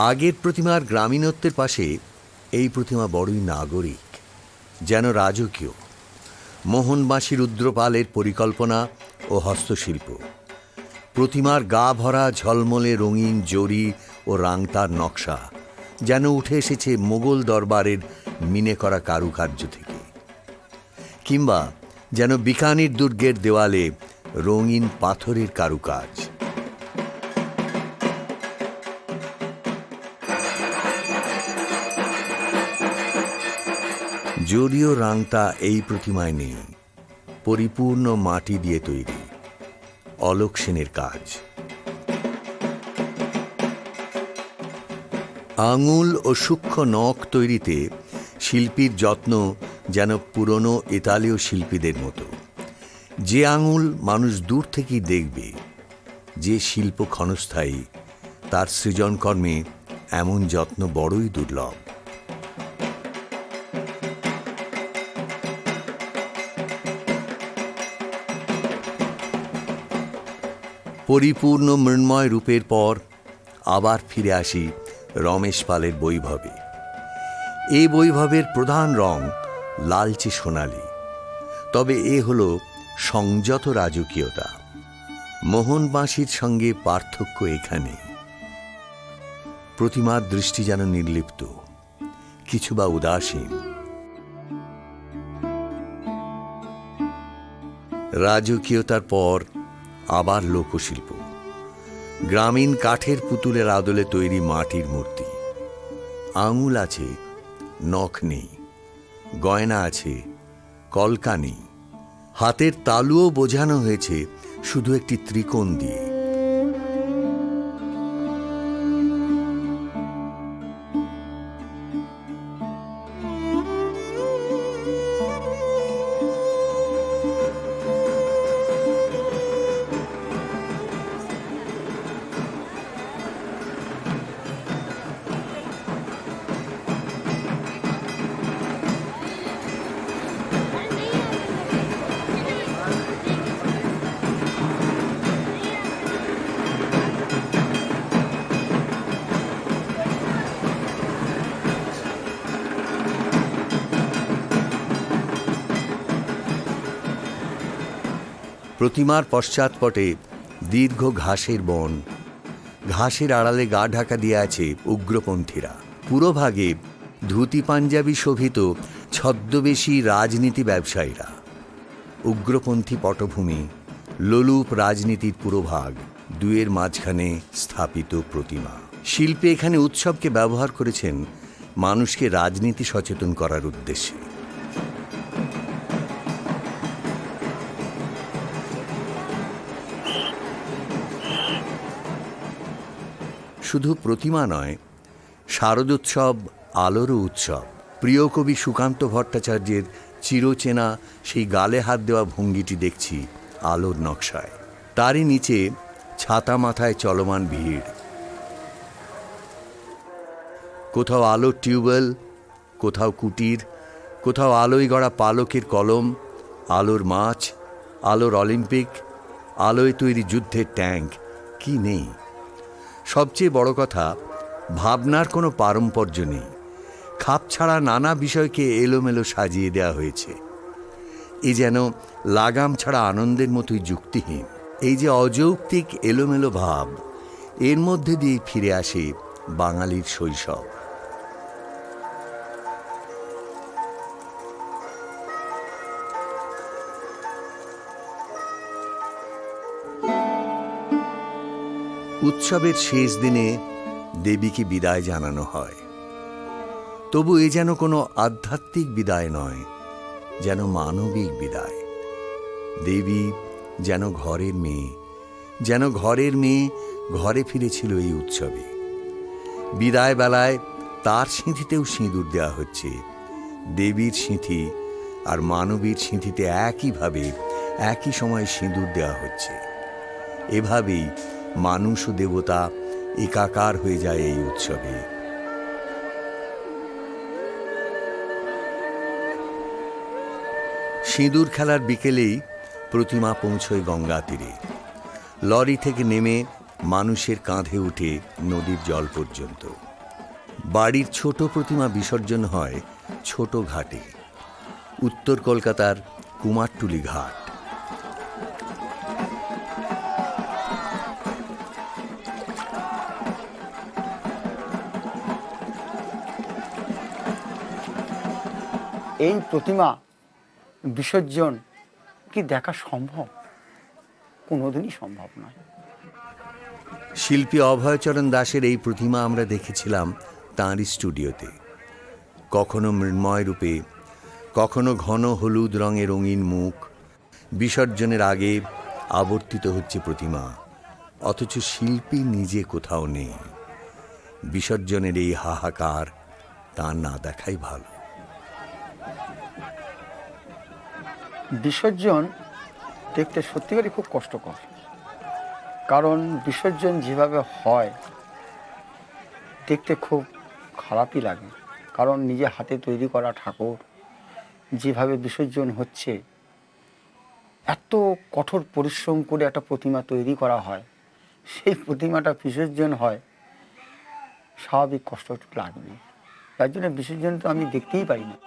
আগের প্রতিমার গ্রামীণত্বের পাশে এই প্রতিমা বড়ই নাগরিক, যেন রাজকীয়। মোহনবাসী রুদ্রপালের পরিকল্পনা ও হস্তশিল্প, প্রতিমার গা ভরা ঝলমলে রঙিন জরি ও রাংতার নকশা যেন উঠে এসেছে মোগল দরবারের মিনে করা কারুকার্য থেকে, কিংবা যেন বিকানির দুর্গের দেওয়ালে রঙিন পাথরের কারুকাজ। যদিও রাংতা এই প্রতিমায় নেই, পরিপূর্ণ মাটি দিয়ে তৈরি, অলোক সেনের কাজ। আঙুল ও সূক্ষ্ম নখ তৈরিতে শিল্পীর যত্ন যেন পুরনো ইতালীয় শিল্পীদের মতো। যে আঙুল মানুষ দূর থেকেই দেখবে, যে শিল্প ক্ষণস্থায়ী, তার সৃজনকর্মে এমন যত্ন বড়ই দুর্লভ। পরিপূর্ণ মৃন্ময় রূপের পর আবার ফিরে আসি রমেশ পালের বৈভবে। এই বৈভবের প্রধান রং লালচে সোনালি, তবে এ হল সংযত রাজকীয়তা। মোহনবাসীর সঙ্গে পার্থক্য এখানে। প্রতিমার দৃষ্টি যেন নির্লিপ্ত, কিছু বা উদাসীন। রাজকীয়তার পর আবার লোকশিল্প, গ্রামীণ কাঠের পুতুলের আদলে তৈরি মাটির মূর্তি। আঙুল আছে, নখ নেই, গয়না আছে, কলকা নেই। হাতের তালুও বোঝানো হয়েছে শুধু একটি ত্রিকোণ দিয়ে। প্রতিমার পশ্চাৎপটে দীর্ঘ ঘাসের বন, ঘাসের আড়ালে গা ঢাকা দিয়ে আছে উগ্রপন্থীরা। পুরোভাগে ধুতি পাঞ্জাবি শোভিত ছদ্মবেশী রাজনীতি ব্যবসায়ীরা। উগ্রপন্থী পটভূমি, লোলুপ রাজনীতির পুরোভাগ, দুয়ের মাঝখানে স্থাপিত প্রতিমা। শিল্পী এখানে উৎসবকে ব্যবহার করেছেন মানুষকে রাজনীতি সচেতন করার উদ্দেশ্যে। শুধু প্রতিমা নয়, শারদোৎসব আলোরও উৎসব। প্রিয় কবি সুকান্ত ভট্টাচার্যের চিরচেনা সেই গালে হাত দেওয়া ভঙ্গিটি দেখছি আলোর নকশায়। তারই নিচে ছাতা মাথায় চলমান ভিড়। কোথাও আলোর টিউবওয়েল, কোথাও কুটির, কোথাও আলোয় গড়া পালকের কলম, আলোর মাছ, আলোর অলিম্পিক, আলোয় তৈরি যুদ্ধের ট্যাঙ্ক, কি নেই। সবচেয়ে বড় কথা, ভাবনার কোনো পারম্পর্য নেই। খাপ ছাড়া নানা বিষয়কে এলোমেলো সাজিয়ে দেওয়া হয়েছে। এ যেন লাগাম ছাড়া আনন্দের মতোই যুক্তিহীন। এই যে অযৌক্তিক এলোমেলো ভাব, এর মধ্যে দিয়ে ফিরে আসে বাঙালির শৈশব। উৎসবের শেষ দিনে দেবীকে বিদায় জানানো হয়। তবু এ যেন কোনো আধ্যাত্মিক বিদায় নয়, যেন মানবিক বিদায়। দেবী যেন ঘরের মেয়ে, যেন ঘরের মেয়ে ঘরে ফিরেছিল এই উৎসবে। বিদায় বেলায় তার সিঁথিতেও সিঁদুর দেওয়া হচ্ছে। দেবীর সিঁথি আর মানবীর সিঁথিতে একইভাবে একই সময় সিঁদুর দেওয়া হচ্ছে। এভাবেই মানুষ ও দেবতা একাকার হয়ে যায় এই উৎসবে। সিঁদুর খেলার বিকেলেই প্রতিমা পৌঁছয় গঙ্গা তীরে। লরি থেকে নেমে মানুষের কাঁধে উঠে নদীর জল পর্যন্ত। বাড়ির ছোট প্রতিমা বিসর্জন হয় ছোট ঘাটে, উত্তর কলকাতার কুমারটুলি ঘাট। এই প্রতিমা বিসর্জন কি দেখা সম্ভব? কোনোদিনই সম্ভব নয়। শিল্পী অভয়চরণ দাশের এই প্রতিমা আমরা দেখেছিলাম তাঁরই স্টুডিওতে। কখনো মৃন্ময় রূপে, কখনো ঘন হলুদ রঙের রঙিন মুখ। বিসর্জনের আগে আবর্তিত হচ্ছে প্রতিমা, অথচ শিল্পী নিজে কোথাও নেই। বিসর্জনের এই হাহাকার তার না দেখাই ভালো। বিসর্জন দেখতে সত্যিকারই খুব কষ্টকর, কারণ বিসর্জন যেভাবে হয় দেখতে খুব খারাপই লাগে। কারণ নিজে হাতে তৈরি করা ঠাকুর যেভাবে বিসর্জন হচ্ছে, এত কঠোর পরিশ্রম করে একটা প্রতিমা তৈরি করা হয়, সেই প্রতিমাটা বিসর্জন হয়, স্বাভাবিক কষ্ট একটু লাগবে। তার জন্য বিসর্জন তো আমি দেখতেই পারি না।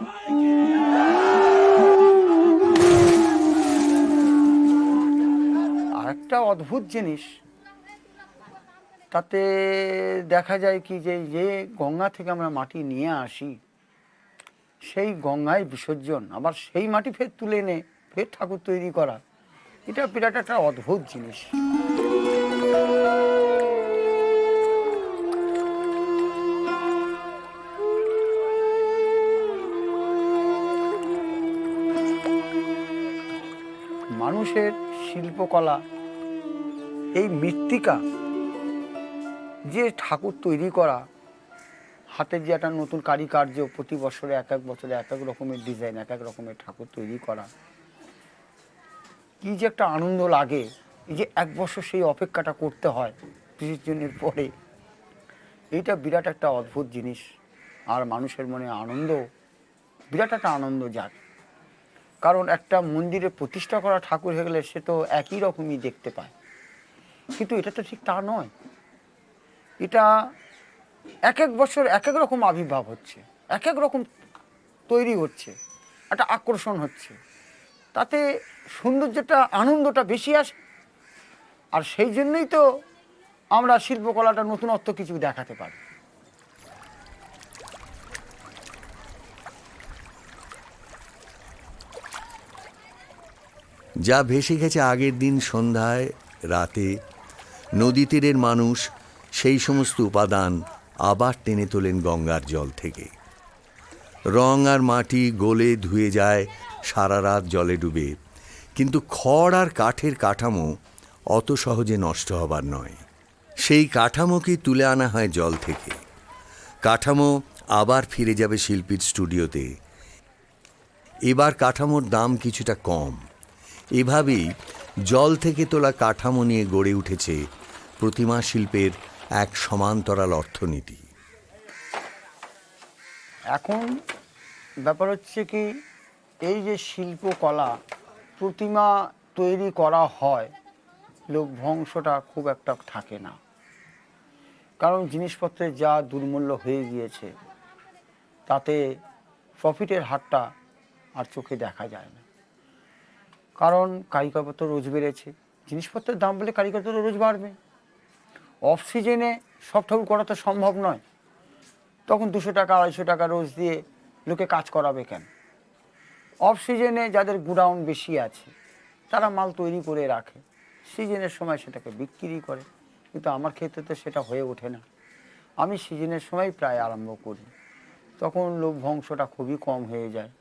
আর একটা অদ্ভুত জিনিস, তাতে দেখা যায় কি যে গঙ্গা থেকে আমরা মাটি নিয়ে আসি, সেই গঙ্গায় বিসর্জন, আবার সেই মাটি ফের তুলে এনে ফের ঠাকুর তৈরি করা, এটা বিরাট একটা অদ্ভুত জিনিস। মানুষের শিল্পকলা, এই মৃত্তিকা যে ঠাকুর তৈরি করা, হাতের যে একটা নতুন কারিকার্য, প্রতি বছরে এক এক বছরে এক এক রকমের ডিজাইন, এক এক রকমের ঠাকুর তৈরি করা, কি যে একটা আনন্দ লাগে। এই যে এক বছর সেই অপেক্ষাটা করতে হয় বিসর্জনের পরে, এইটা বিরাট একটা অদ্ভুত জিনিস। আর মানুষের মনে আনন্দ, বিরাট একটা আনন্দ জাগে। কারণ একটা মন্দিরে প্রতিষ্ঠা করা ঠাকুর হয়ে গেলে সে তো একই রকমই দেখতে পায়, কিন্তু এটা তো ঠিক তা নয়। এটা এক এক বছর এক এক রকম আবির্ভাব হচ্ছে, এক এক রকম তৈরি হচ্ছে, একটা আকর্ষণ হচ্ছে, তাতে সৌন্দর্যটা, আনন্দটা বেশি আসে। আর সেই জন্যই তো আমরা শিল্পকলাটা নতুনত্ব কিছু দেখাতে পারি। যা ভেসে গেছে আগের দিন সন্ধ্যায়, রাতে, নদী তীরের মানুষ সেই সমস্ত উপাদান আবার টেনে তোলেন গঙ্গার জল থেকে। রং আর মাটি গলে ধুয়ে যায় সারা রাত জলে ডুবে, কিন্তু খড় আর কাঠের কাঠামো অত সহজে নষ্ট হবার নয়। সেই কাঠামোকেই তুলে আনা হয় জল থেকে। কাঠামো আবার ফিরে যাবে শিল্পীর স্টুডিওতে। এবার কাঠামোর দাম কিছুটা কম। এভাবেই জল থেকে তোলা কাঠামো নিয়ে গড়ে উঠেছে প্রতিমা শিল্পের এক সমান্তরাল অর্থনীতি। এখন ব্যাপার হচ্ছে কি, এই যে শিল্পকলা প্রতিমা তৈরি করা হয়, লভ্যাংশটা খুব একটা থাকে না। কারণ জিনিসপত্রের যা দুর্মূল্য হয়ে গিয়েছে, তাতে প্রফিটের হারটা আর চোখে দেখা যায় না। কারণ কারিগরপত্র রোজ বেড়েছে, জিনিসপত্রের দাম বলে কারিগরপত্র রোজ বাড়বে। অফ সিজনে সব ঠাকুর করা তো সম্ভব নয়, তখন 200 টাকা 250 টাকা রোজ দিয়ে লোকে কাজ করাবে কেন? অফ সিজনে যাদের গুডাউন বেশি আছে তারা মাল তৈরি করে রাখে, সিজনের সময় সেটাকে বিক্রি করে। কিন্তু আমার ক্ষেত্রে তো সেটা হয়ে ওঠে না। আমি সিজনের সময় প্রায় আরম্ভ করি, তখন লভ্যাংশটা খুবই কম হয়ে যায়।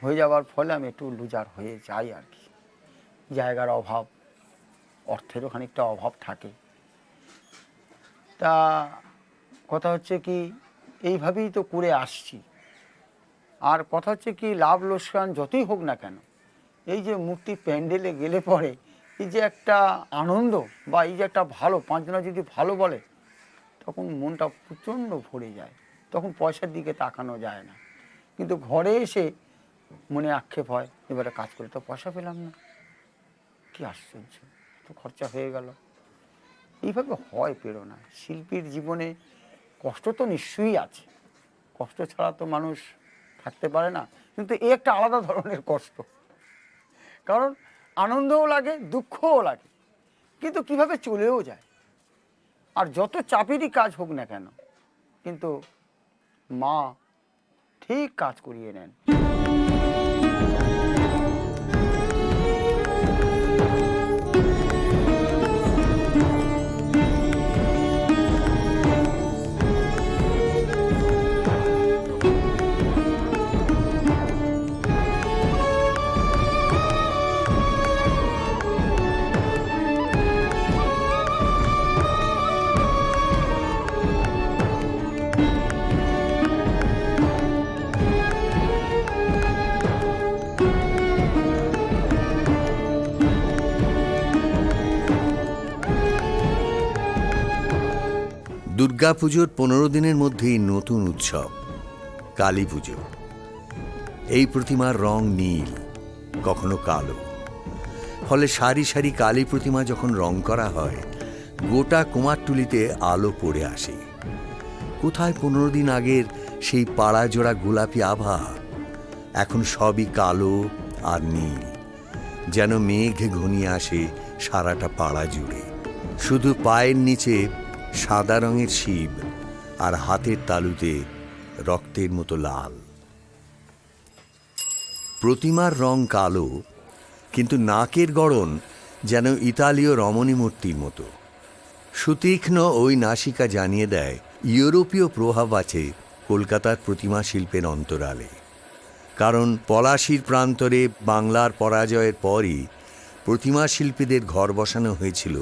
হয়ে যাওয়ার ফলে আমি একটু লুজার হয়ে যাই আর কি। জায়গার অভাব, অর্থেরও খানিকটা অভাব থাকে। তা কথা হচ্ছে কি, এইভাবেই তো করে আসছি। আর কথা হচ্ছে কি, লাভ লোকসান যতই হোক না কেন, এই যে মূর্তি প্যান্ডেলে গেলে পরে এই যে একটা আনন্দ, বা এই যে একটা ভালো, 5 জনা যদি ভালো বলে, তখন মনটা প্রচণ্ড ভরে যায়। তখন পয়সার দিকে তাকানো যায় না। কিন্তু ঘরে এসে মনে আক্ষেপ হয়, এবারে কাজ করে তো পয়সা পেলাম না, কি আশ্চর্য, তো খরচা হয়ে গেল। এইভাবে হয় প্রেরণা। শিল্পীর জীবনে কষ্ট তো নিশ্চয়ই আছে, কষ্ট ছাড়া তো মানুষ থাকতে পারে না, কিন্তু এ একটা আলাদা ধরনের কষ্ট। কারণ আনন্দও লাগে, দুঃখও লাগে, কিন্তু কিভাবে চলেও যায়। আর যত চাপেরই কাজ হোক না কেন, কিন্তু মা ঠিক কাজ করিয়ে নেন। দুর্গাপুজোর 15 দিনের মধ্যেই নতুন উৎসব কালী পুজো। এই প্রতিমার রং নীল, কখনো কালো। ফলে সারি সারি কালী প্রতিমা যখন রং করা হয়, গোটা কুমারটুলিতে আলো পড়ে আসে। কোথায় 15 দিন আগের সেই পাড়া জোড়া গোলাপি আভা? এখন সবই কালো আর নীল, যেন মেঘ ঘনিয়ে আসে সারাটা পাড়া জুড়ে। শুধু পায়ের নিচে সাদা রঙের শিব, আর হাতের তালুতে রক্তের মতো লাল। প্রতিমার রং কালো, কিন্তু নাকের গড়ন যেন ইতালীয় রমণী মূর্তির মতো। সুতীক্ষ্ণ ওই নাসিকা জানিয়ে দেয় ইউরোপীয় প্রভাব আছে কলকাতার প্রতিমা শিল্পের অন্তরালে। কারণ পলাশির প্রান্তরে বাংলার পরাজয়ের পরই প্রতিমা শিল্পীদের ঘর বসানো হয়েছিল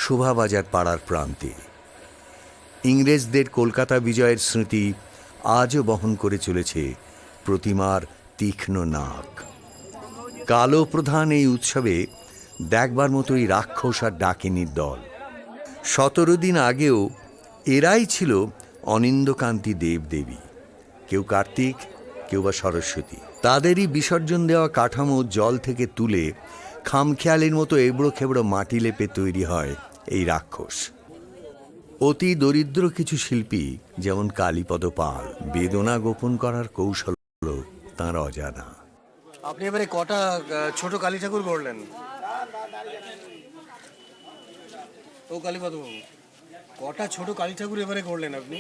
শোভাবাজার পাড়ার প্রান্তে। ইংরেজদের কলকাতা বিজয়ের স্মৃতি আজও বহন করে চলেছে প্রতিমার তীক্ষ্ণ নাক। কালো প্রধান এই উৎসবে দেখবার মতোই রাক্ষস আর ডাকিনীর দল। 17 দিন আগেও এরাই ছিল অনিন্দকান্তি দেবদেবী, কেউ কার্তিক, কেউ বা সরস্বতী। তাদেরই বিসর্জন দেওয়া কাঠামো জল থেকে তুলে খামখেয়ালির মতো এবড়ো খেবড়ো মাটি লেপে তৈরি হয় এই রাক্ষস। অতি দরিদ্র কিছু শিল্পী যেমন কালীপদ পাল, বেদনা গোপন করার কৌশল তাঁর অজানা। আপনি এবারে কটা ছোট কালী ঠাকুর গড়লেন? ও কালীপদবাবু, কটা ছোট কালী ঠাকুর এবারে গড়লেন আপনি?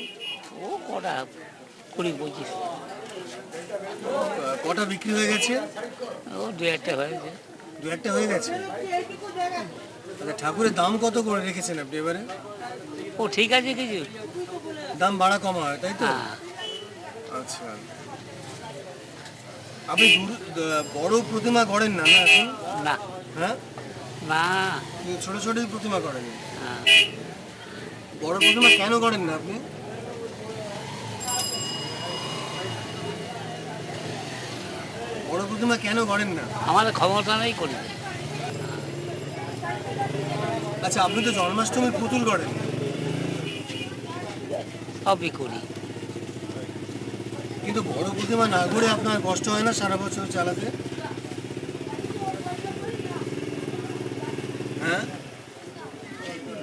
ও কটা 20-25 কটা বিক্রি হয়ে গেছে? ও 2-1টা হয়েছে। 2-1টা হয়ে গেছে। আচ্ছা, ঠাকুরের দাম কত করে রেখেছেন আপনি এবারে? ও ঠিক আছে কিছু দাম বাড়া কমা হয়, তাই তো? হ্যাঁ। আচ্ছা, আপনি বড় প্রতিমা গড়েন না না এখন? না হ্যাঁ, না ছোট ছোটই প্রতিমা করেন। হ্যাঁ। বড় প্রতিমা কেন করেন না আপনি? বড় প্রতিমা কেন করেন না? আমাদের ক্ষমতা নেই করি না। আচ্ছা, আপনি তো জন্মাষ্টমীর পুতুল করেন। সবই করি, কিন্তু বড় প্রতিমা না করে আপনার কষ্ট হয় না সারা বছর চালাতে? হ্যাঁ,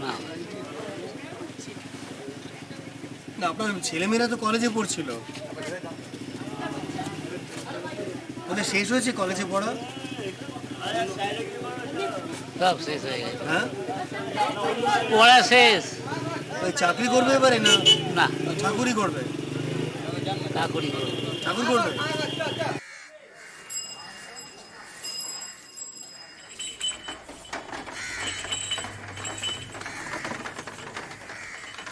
না না আপনার ছেলেমেয়েরা তো কলেজে পড়ছিল, ওদের শেষ হয়েছে কলেজে পড়া? সব শেষ হয়ে গেছে, হ্যাঁ, পড়া শেষ। ওই চাকরি করবে এবারে না না ঠাকুরই করবে? না করি। ঠাকুর করবে।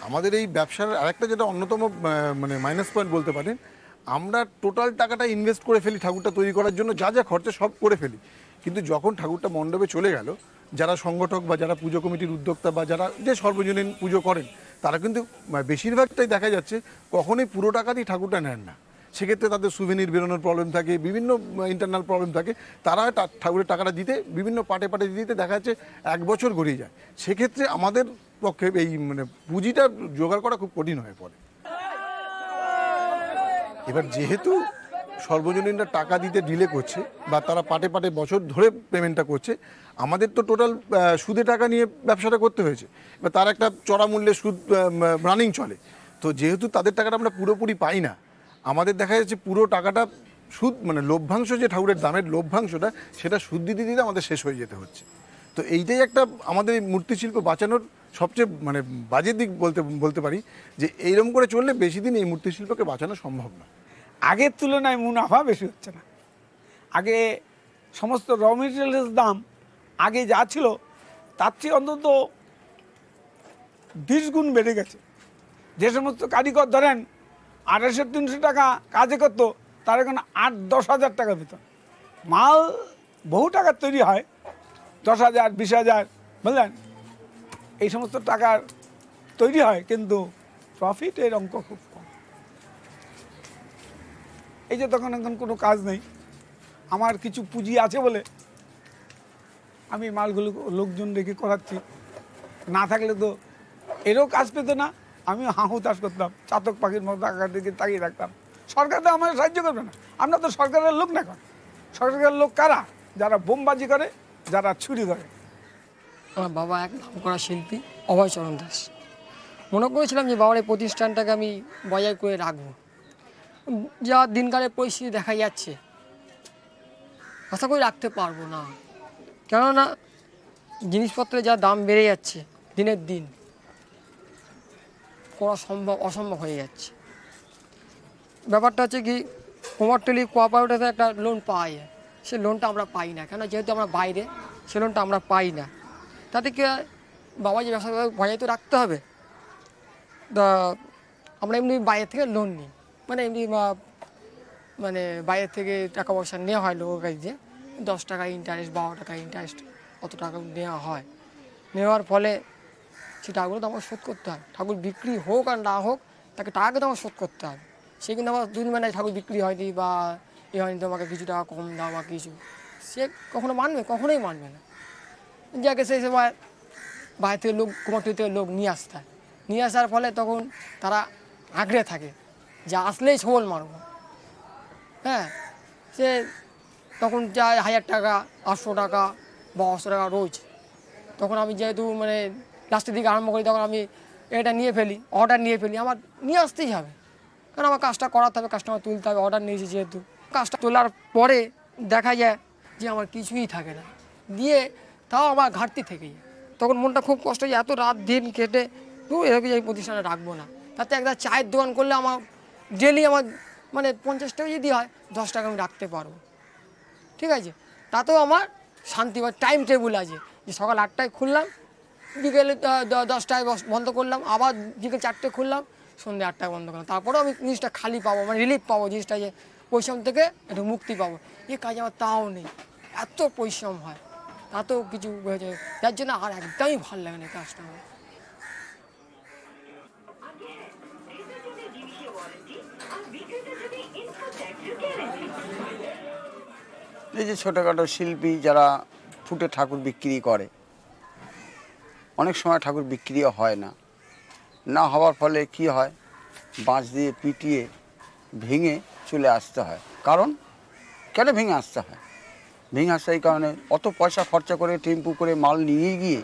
আমাদের এই ব্যবসার আরেকটা যেটা অন্যতম মানে মাইনাস পয়েন্ট বলতে পারেন, আমরা টোটাল টাকাটা ইনভেস্ট করে ফেলি ঠাকুরটা তৈরি করার জন্য, যা যা খরচা সব করে ফেলি। কিন্তু যখন ঠাকুরটা মণ্ডপে চলে গেল, যারা সংগঠক বা যারা পুজো কমিটির উদ্যোক্তা বা যারা যে সর্বজনীন পুজো করেন, তারা কিন্তু বেশিরভাগটাই দেখা যাচ্ছে কখনোই পুরো টাকা দিয়ে ঠাকুরটা নেন না। সেক্ষেত্রে তাদের সুভেনির বেরোনোর প্রবলেম থাকে, বিভিন্ন ইন্টারনাল প্রবলেম থাকে। তারা ঠাকুরের টাকাটা দিতে বিভিন্ন পাটে পাটে দিতে দেখা যাচ্ছে 1 বছর গড়িয়ে যায়। সেক্ষেত্রে আমাদের পক্ষে এই মানে পুঁজিটা জোগাড় করা খুব কঠিন হয়ে পড়ে। এবার যেহেতু সর্বজনীনরা টাকা দিতে ডিলে করছে বা তারা পাটে পাটে বছর ধরে পেমেন্টটা করছে, আমাদের তো টোটাল সুদে টাকা নিয়ে ব্যবসাটা করতে হয়েছে। এবার তার একটা চড়া মূল্যে সুদ রানিং চলে। তো যেহেতু তাদের টাকাটা আমরা পুরোপুরি পাই না, আমাদের দেখা যাচ্ছে পুরো টাকাটা সুদ মানে লভ্যাংশ, যে ঠাকুরের দামের লভ্যাংশটা, সেটা সুদ দিতে দিতে আমাদের শেষ হয়ে যেতে হচ্ছে। তো এইটাই একটা আমাদের এই মূর্তিশিল্প বাঁচানোর সবচেয়ে মানে বাজে দিক বলতে পারি, যে এইরকম করে চললে বেশি দিন এই মূর্তিশিল্পকে বাঁচানো সম্ভব না। আগের তুলনায় মুনাফা বেশি হচ্ছে না। আগে সমস্ত র মেটেরিয়ালের দাম আগে যা ছিল তার চেয়ে অন্তত 20 গুণ বেড়ে গেছে। যে সমস্ত কারিগর ধরেন 250-300 টাকা কাজে করতো, তার এখন 8-10 হাজার টাকা বেতন। মাল বহু টাকার তৈরি হয়, 10,000, 20,000, বুঝলেন, এই সমস্ত টাকার তৈরি হয়, কিন্তু প্রফিটের অঙ্ক খুব কম। এই যে তখন এখন কোনো কাজ নেই, আমার কিছু পুঁজি আছে বলে আমি মালগুলো লোকজন রেখে করাচ্ছি, না থাকলে তো এরও কাজ পেত না। আমি হাঁহু চাষ করতাম, চাতক পাখির মতো আকার দিকে তাকিয়ে রাখতাম। সরকার তো আমার সাহায্য করবে না। আমরা তো সরকারের লোক না। এখন সরকারের লোক কারা? যারা বোমবাজি করে, যারা ছুরি ধরে। আমার বাবা এক নামকরা শিল্পী অভয়চরণ দাস। মনে করেছিলাম যে বাবার এই প্রতিষ্ঠানটাকে আমি বজায় করে রাখবো। যা দিনকালের পরিস্থিতি দেখা যাচ্ছে, আশা করি রাখতে পারবো না। কেননা জিনিসপত্রের যা দাম বেড়ে যাচ্ছে দিনের দিন, করা অসম্ভব হয়ে যাচ্ছে। ব্যাপারটা হচ্ছে কি, কুমারটুলি কোঅপারেটিভে একটা লোন পাওয়া যায়, সে লোনটা আমরা পাই না। কেন? যেহেতু আমরা বাইরে, সে লোনটা আমরা পাই না। তাতে কি বাবা যে ব্যবসা বজায় তো রাখতে হবে, তা আমরা এমনি বাইরে থেকে লোন নিই, মানে এমনি মানে বাইরে থেকে টাকা পয়সা নেওয়া হয় লোকের কাছ দিয়ে, 10 টাকা ইন্টারেস্ট, 12 টাকা ইন্টারেস্ট, অত টাকা নেওয়া হয়। নেওয়ার ফলে সে টাকাগুলো তো আমার শোধ করতে হয়। ঠাকুর বিক্রি হোক আর না হোক, তাকে টাকাকে তো আমার শোধ করতে হবে। সে কিন্তু আমার দুদিন মানে ঠাকুর বিক্রি হয়নি বা এ হয়নি, তোমাকে কিছু টাকা কম দাও বা কিছু, সে কখনো মানবে? কখনোই মানবে না। যাকে সেই সময় বাইরে থেকে লোক, কুমারটুলি থেকে লোক নিয়ে আসতে হয়। নিয়ে আসার ফলে তখন তারা আগ্রহে থাকে যে আসলেই ছবল মারব। হ্যাঁ, সে তখন যায় 1000 টাকা, 800 টাকা বা 800 টাকা রোজ। তখন আমি যেহেতু মানে লাস্টের দিকে আরম্ভ করি, তখন আমি এটা নিয়ে ফেলি, অর্ডার নিয়ে ফেলি। আমার নিয়ে আসতেই হবে, কারণ আমার কাজটা করাতে হবে, কাস্টমার তুলতে হবে। অর্ডার নিয়েছি যেহেতু, কাজটা তোলার পরে দেখা যায় যে আমার কিছুই থাকে না, দিয়ে তাও আমার ঘাটতি থেকে যায়। তখন মনটা খুব কষ্ট হয়, এত রাত দিন কেটে এরকম এই প্রতিষ্ঠানে রাখবো না। তাতে একটা চায়ের দোকান করলে আমার ডেলি আমার মানে 50 টাকা যদি হয়, 10 টাকা আমি রাখতে পারবো, ঠিক আছে। তাতেও আমার শান্তি বা টাইম টেবিল আছে, যে সকাল 8টায় খুললাম, বিকেলে 10টায় বন্ধ করলাম, আবার বিকেল 4টে খুললাম, সন্ধ্যে 8টায় বন্ধ করলাম। তারপরেও আমি জিনিসটা খালি পাবো, মানে রিলিফ পাবো, জিনিসটা যে পরিশ্রম থেকে একটু মুক্তি পাবো। এই কাজ আমার তাও নেই, এত পরিশ্রম হয়, তাতেও কিছু হয়েছে, যার জন্য আর একদমই ভালো লাগে না এই কাজটা আমার। এই যে ছোটোখাটো শিল্পী যারা ফুটে ঠাকুর বিক্রি করে, অনেক সময় ঠাকুর বিক্রিও হয় না। না হওয়ার ফলে কি হয়, বাঁশ দিয়ে পিটিয়ে ভেঙে চলে আসতে হয়। কারণ কেন ভেঙে আসতে হয়? ভেঙে আসতে এই কারণে, অত পয়সা খরচা করে টেম্পু করে মাল নিয়ে গিয়ে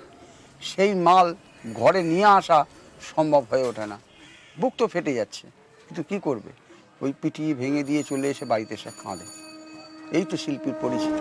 সেই মাল ঘরে নিয়ে আসা সম্ভব হয়ে ওঠে না। বুক তো ফেটে যাচ্ছে, কিন্তু কি করবে, ওই পিটিয়ে ভেঙে দিয়ে চলে এসে বাড়িতে এসে কাঁদে। এই তো শিল্পীর পরিচিতি।